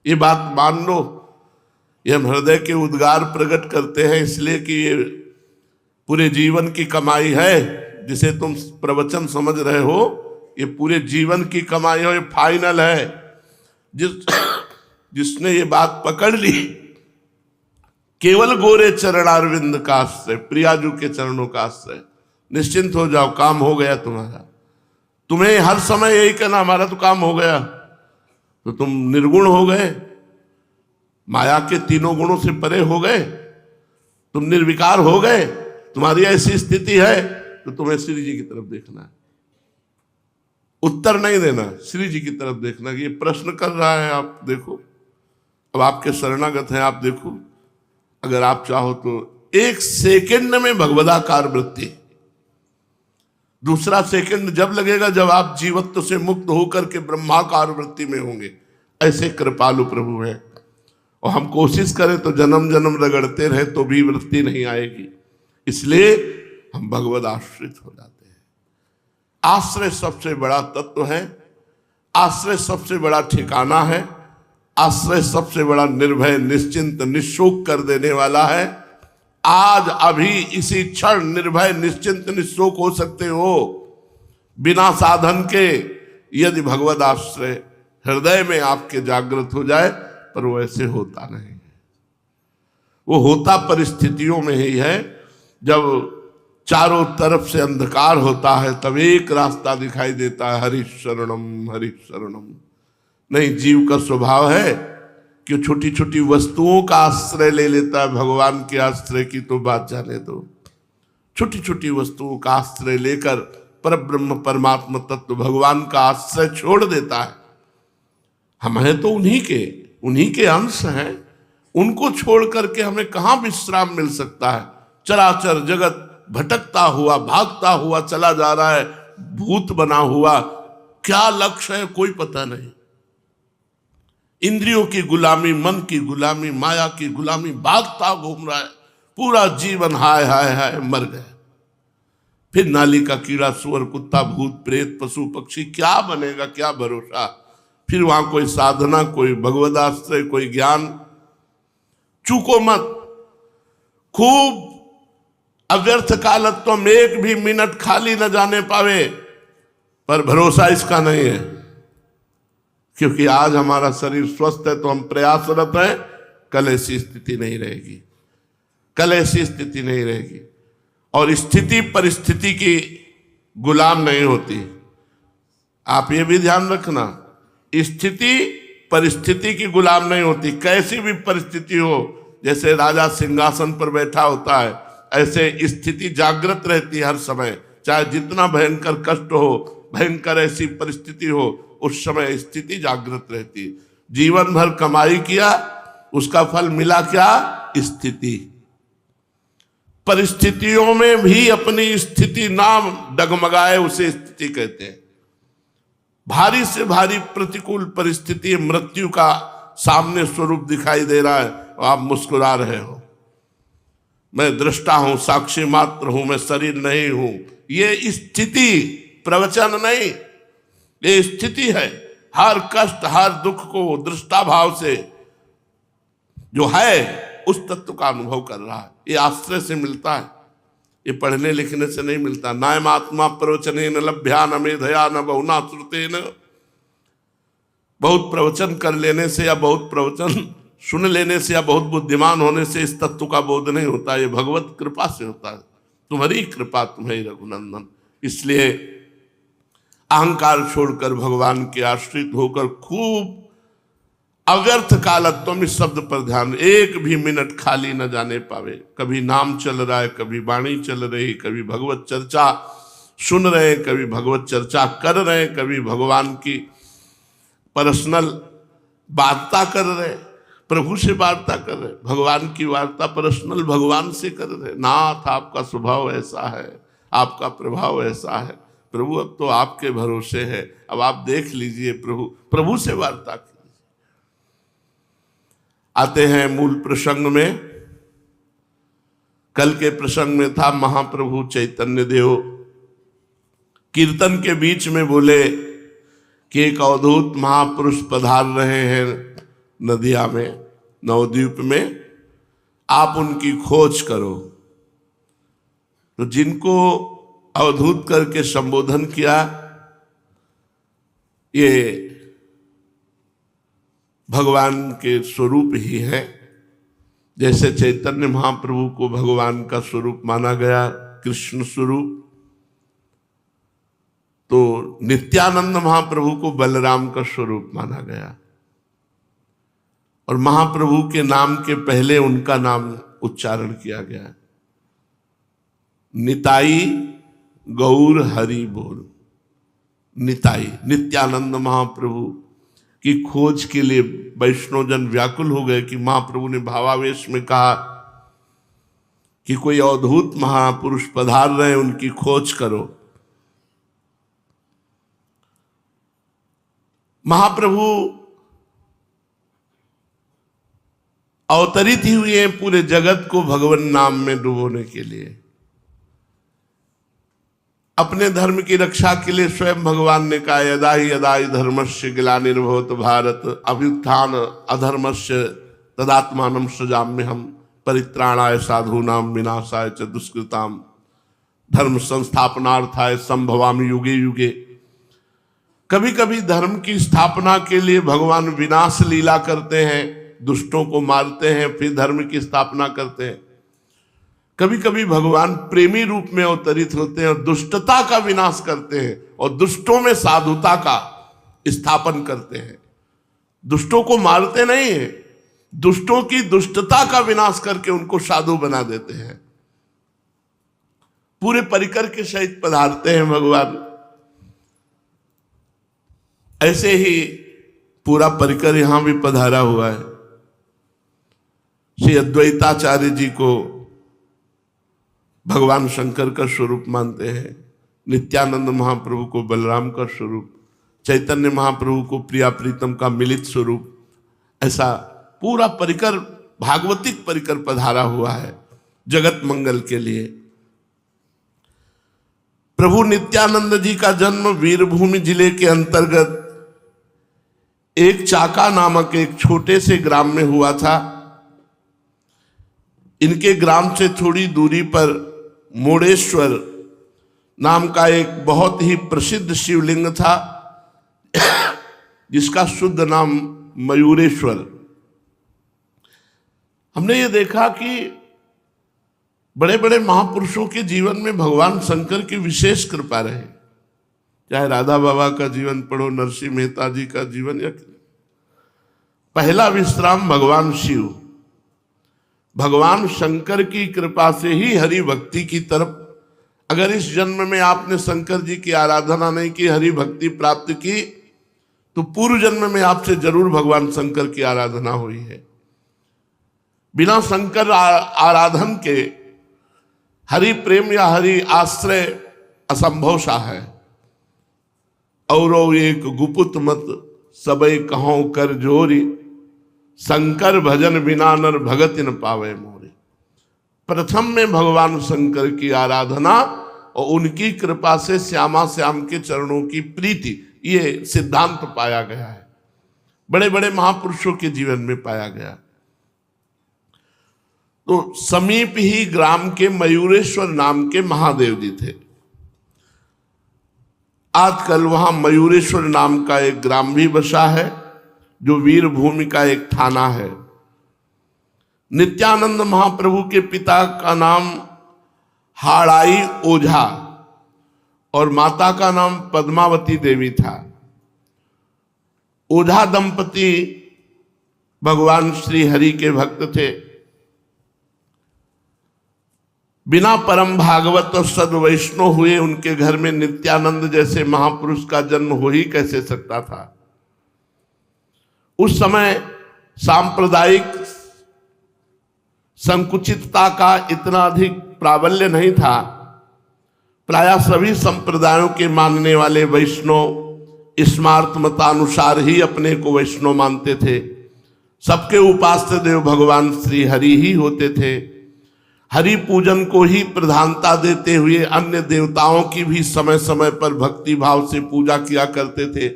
ये बात मान लो। ये हम हृदय के उद्गार प्रकट करते हैं इसलिए कि ये पूरे जीवन की कमाई है। जिसे तुम प्रवचन समझ रहे हो, ये पूरे जीवन की कमाई हो, ये फाइनल है। जिसने ये बात पकड़ ली, केवल गोरे चरणारविंद का आश्रय, प्रियाजू के चरणों का आश्रय, निश्चिंत हो जाओ, काम हो गया तुम्हारा। तुम्हें हर समय यही कहना हमारा तो काम हो गया, तो तुम निर्गुण हो गए, माया के तीनों गुणों से परे हो गए, तुम निर्विकार हो गए। तुम्हारी ऐसी स्थिति है तो तुम्हें श्री जी की तरफ देखना है, उत्तर नहीं देना, श्री जी की तरफ देखना। ये प्रश्न कर रहा है, आप देखो, अब आपके शरणागत हैं, आप देखो। अगर आप चाहो तो एक सेकंड में भगवदाकार वृत्ति, दूसरा सेकंड जब लगेगा जब आप जीवत्व से मुक्त होकर के ब्रह्माकार वृत्ति में होंगे। ऐसे कृपालु प्रभु हैं। और हम कोशिश करें तो जन्म जन्म रगड़ते रहे तो भी वृत्ति नहीं आएगी। इसलिए हम भगवद आश्रित हो जाते हैं। आश्रय सबसे बड़ा तत्व है, आश्रय सबसे बड़ा ठिकाना है, आश्रय सबसे बड़ा निर्भय निश्चिंत निशोक कर देने वाला है। आज अभी इसी क्षण निर्भय निश्चिंत निशोक हो सकते हो बिना साधन के, यदि भगवद आश्रय हृदय में आपके जागृत हो जाए। पर वो ऐसे होता नहीं है, वो होता परिस्थितियों में ही है। जब चारों तरफ से अंधकार होता है तब एक रास्ता दिखाई देता है, हरि शरणम हरि शरणम। नहीं, जीव का स्वभाव है कि छोटी छोटी वस्तुओं का आश्रय ले लेता है, भगवान के आश्रय की तो बात जाने दो। छोटी छोटी वस्तुओं का आश्रय लेकर परब्रह्म परमात्मा तत्व भगवान का आश्रय छोड़ देता है। हम हैं तो उन्हीं के अंश हैं, उनको छोड़ करके हमें कहाँ विश्राम मिल सकता है। चराचर जगत भटकता हुआ भागता हुआ चला जा रहा है, भूत बना हुआ, क्या लक्ष्य है कोई पता नहीं। इंद्रियों की गुलामी, मन की गुलामी, माया की गुलामी, भागता घूम रहा है पूरा जीवन। हाय हाय हाय, मर गए। फिर नाली का कीड़ा, सुअर, कुत्ता, भूत, प्रेत, पशु, पक्षी, क्या बनेगा, क्या भरोसा। फिर वहां कोई साधना, कोई भगवदाश्रय, कोई ज्ञान। चूको मत, खूब अव्यर्थ कालत्व में एक भी मिनट खाली न जाने पावे, पर भरोसा इसका नहीं है। क्योंकि आज हमारा शरीर स्वस्थ है तो हम प्रयासरत हैं, कल ऐसी स्थिति नहीं रहेगी, कल ऐसी स्थिति नहीं रहेगी। और स्थिति परिस्थिति की गुलाम नहीं होती। आप ये भी ध्यान रखना, स्थिति परिस्थिति की गुलाम नहीं होती। कैसी भी परिस्थिति हो, जैसे राजा सिंहासन पर बैठा होता है, ऐसे स्थिति जागृत रहती है हर समय। चाहे जितना भयंकर कष्ट हो, भयंकर ऐसी परिस्थिति हो, उस समय स्थिति जागृत रहती है। जीवन भर कमाई किया, उसका फल मिला क्या? स्थिति। परिस्थितियों में भी अपनी स्थिति नाम डगमगाए, उसे स्थिति कहते हैं। भारी से भारी प्रतिकूल परिस्थिति, मृत्यु का सामने स्वरूप दिखाई दे रहा है और आप मुस्कुरा रहे हो। मैं दृष्टा हूं, साक्षी मात्र हूं, मैं शरीर नहीं हूं। ये स्थिति, प्रवचन नहीं, ये स्थिति है। हर कष्ट, हर दुख को दृष्टा भाव से जो है उस तत्व का अनुभव कर रहा है। ये आश्रय से मिलता है, ये पढ़ने लिखने से नहीं मिलता। नायम आत्मा प्रवचनेन लभ्या न मेधया न बहुना श्रुतेन। बहुत प्रवचन कर लेने से या बहुत प्रवचन सुन लेने से या बहुत बुद्धिमान होने से इस तत्व का बोध नहीं होता। ये भगवत कृपा से होता है, तुम्हारी कृपा, तुम्हें रघुनंदन। इसलिए अहंकार छोड़कर भगवान के आश्रित होकर खूब अव्यर्थ कालत्व, इस शब्द पर ध्यान, एक भी मिनट खाली न जाने पावे। कभी नाम चल रहा है, कभी वाणी चल रही, कभी भगवत चर्चा सुन रहे, कभी भगवत चर्चा कर रहे, कभी भगवान की पर्सनल वार्ता कर रहे, प्रभु से वार्ता कर रहे, भगवान की वार्ता पर्सनल भगवान से कर रहे। नाथ आपका स्वभाव ऐसा है, आपका प्रभाव ऐसा है, प्रभु अब तो आपके भरोसे है, अब आप देख लीजिए। प्रभु से वार्ता कीजिए। आते हैं मूल प्रसंग में। कल के प्रसंग में था महाप्रभु चैतन्य देव कीर्तन के बीच में बोले कि एक अवधूत महापुरुष पधार रहे हैं नदिया में, नवद्वीप में, आप उनकी खोज करो। तो जिनको अवधूत करके संबोधन किया, ये भगवान के स्वरूप ही है। जैसे चैतन्य महाप्रभु को भगवान का स्वरूप माना गया, कृष्ण स्वरूप, तो नित्यानंद महाप्रभु को बलराम का स्वरूप माना गया। और महाप्रभु के नाम के पहले उनका नाम उच्चारण किया गया, निताई गौर हरि बोल। निताई, नित्यानंद महाप्रभु की खोज के लिए वैष्णवजन व्याकुल हो गए कि महाप्रभु ने भावावेश में कहा कि कोई अवधूत महापुरुष पधार रहे, उनकी खोज करो। महाप्रभु अवतरित ही हुए हैं पूरे जगत को भगवान नाम में डुबोने के लिए। अपने धर्म की रक्षा के लिए स्वयं भगवान ने कहा, यदा ही यदा धर्मस्य ग्लानिर्भवत भारत अभ्युत्थान अधर्मस्य तदात्मानं सृजाम्यहम् परित्राणाय साधूनां विनाशाय च दुष्कृताम धर्म संस्थापनार्थाय संभवामि युगे युगे। कभी कभी धर्म की स्थापना के लिए भगवान विनाश लीला करते हैं, दुष्टों को मारते हैं, फिर धर्म की स्थापना करते हैं। कभी कभी भगवान प्रेमी रूप में अवतरित होते हैं और दुष्टता का विनाश करते हैं और दुष्टों में साधुता का स्थापन करते हैं। दुष्टों को मारते नहीं है, दुष्टों की दुष्टता का विनाश करके उनको साधु बना देते हैं। पूरे परिकर के सहित पधारते हैं भगवान। ऐसे ही पूरा परिकर यहां भी पधारा हुआ है। श्री अद्वैताचार्य जी को भगवान शंकर का स्वरूप मानते हैं, नित्यानंद महाप्रभु को बलराम का स्वरूप, चैतन्य महाप्रभु को प्रिया प्रीतम का मिलित स्वरूप। ऐसा पूरा परिकर, भागवतिक परिकर पधारा हुआ है जगत मंगल के लिए। प्रभु नित्यानंद जी का जन्म वीरभूमि जिले के अंतर्गत एक चाका नामक एक छोटे से ग्राम में हुआ था। इनके ग्राम से थोड़ी दूरी पर मोड़ेश्वर नाम का एक बहुत ही प्रसिद्ध शिवलिंग था, जिसका शुद्ध नाम मयूरेश्वर। हमने ये देखा कि बड़े बड़े महापुरुषों के जीवन में भगवान शंकर की विशेष कृपा रहे। चाहे राधा बाबा का जीवन पढ़ो, नरसिंह मेहता जी का जीवन, या पहला विश्राम भगवान शिव, भगवान शंकर की कृपा से ही हरि भक्ति की तरफ। अगर इस जन्म में आपने शंकर जी की आराधना नहीं की, हरि भक्ति प्राप्त की, तो पूर्व जन्म में आपसे जरूर भगवान शंकर की आराधना हुई है। बिना शंकर आराधन के हरि प्रेम या हरि आश्रय असंभव सा है। और एक गुपुत मत सबई कहो कर जोरी, शंकर भजन बिना नर भगत न पावे मोरी। प्रथम में भगवान शंकर की आराधना और उनकी कृपा से श्यामा श्याम के चरणों की प्रीति, ये सिद्धांत पाया गया है, बड़े बड़े महापुरुषों के जीवन में पाया गया। तो समीप ही ग्राम के मयूरेश्वर नाम के महादेव जी थे। आजकल वहां मयूरेश्वर नाम का एक ग्राम भी बसा है, जो वीरभूमि का एक थाना है। नित्यानंद महाप्रभु के पिता का नाम हाड़ाई ओझा और माता का नाम पद्मावती देवी था। ओझा दंपति भगवान श्री हरि के भक्त थे। बिना परम भागवत और सद वैष्णव हुए उनके घर में नित्यानंद जैसे महापुरुष का जन्म हो ही कैसे सकता था। उस समय सांप्रदायिक संकुचितता का इतना अधिक प्राबल्य नहीं था। प्रायः सभी संप्रदायों के मानने वाले वैष्णव स्मार्त मतानुसार ही अपने को वैष्णव मानते थे। सबके उपास्य देव भगवान श्री हरि ही होते थे। हरि पूजन को ही प्रधानता देते हुए अन्य देवताओं की भी समय समय पर भक्ति भाव से पूजा किया करते थे।